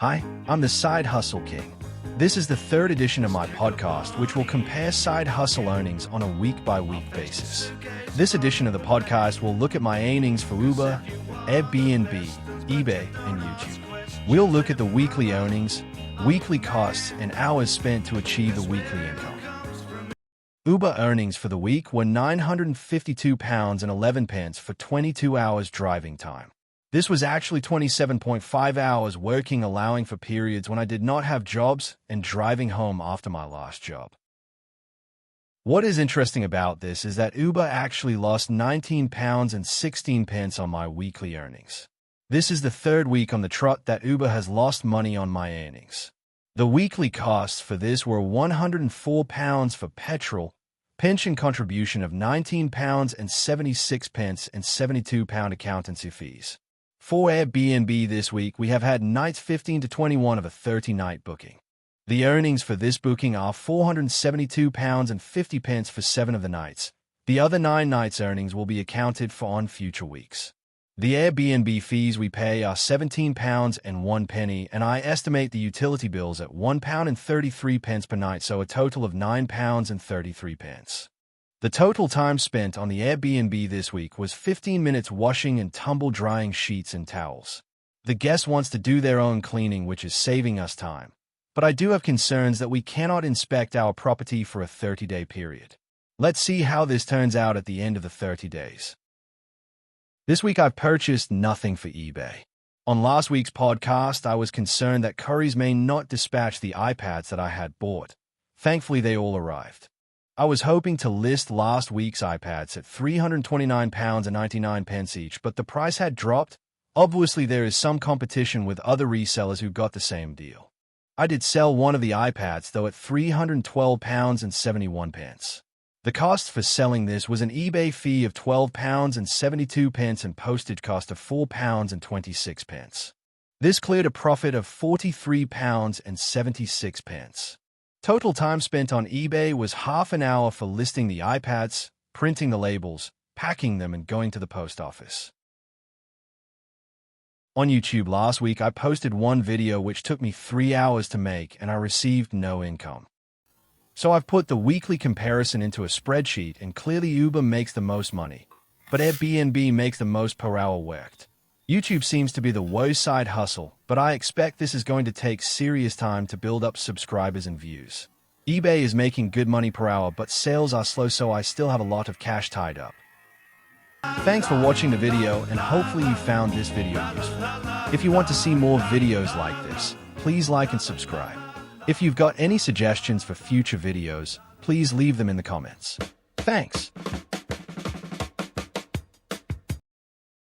Hi, I'm the Side Hustle King. This is the third edition of my podcast, which will compare side hustle earnings on a week-by-week basis. This edition of the podcast will look at my earnings for Uber, Airbnb, eBay, and YouTube. We'll look at the weekly earnings, weekly costs, and hours spent to achieve the weekly income. Uber earnings for the week were £952.11 for 22 hours driving time. This was actually 27.5 hours working, allowing for periods when I did not have jobs and driving home after my last job. What is interesting about this is that Uber actually lost £19.16 on my weekly earnings. This is the third week on the trot that Uber has lost money on my earnings. The weekly costs for this were £104 for petrol, pension contribution of £19.76 and £72 accountancy fees. For Airbnb this week, we have had nights 15 to 21 of a 30-night booking. The earnings for this booking are £472.50 for 7 of the nights. The other 9 nights' earnings will be accounted for on future weeks. The Airbnb fees we pay are £17.01, and I estimate the utility bills at £1.33 per night, so a total of £9.33. The total time spent on the Airbnb this week was 15 minutes washing and tumble drying sheets and towels. The guest wants to do their own cleaning, which is saving us time. But I do have concerns that we cannot inspect our property for a 30-day period. Let's see how this turns out at the end of the 30 days. This week I've purchased nothing for eBay. On last week's podcast, I was concerned that couriers may not dispatch the iPads that I had bought. Thankfully, they all arrived. I was hoping to list last week's iPads at £329.99 each, but the price had dropped. Obviously, there is some competition with other resellers who got the same deal. I did sell one of the iPads, though, at £312.71. The cost for selling this was an eBay fee of £12.72 and postage cost of £4.26. This cleared a profit of £43.76. Total time spent on eBay was half an hour for listing the iPads, printing the labels, packing them, and going to the post office. On YouTube last week, I posted one video which took me 3 hours to make, and I received no income. So I've put the weekly comparison into a spreadsheet, and clearly Uber makes the most money, but Airbnb makes the most per hour worked. YouTube seems to be the worst side hustle, but I expect this is going to take serious time to build up subscribers and views. eBay is making good money per hour, but sales are slow, so I still have a lot of cash tied up. Thanks for watching the video, and hopefully you found this video useful. If you want to see more videos like this, please like and subscribe. If you've got any suggestions for future videos, please leave them in the comments. Thanks!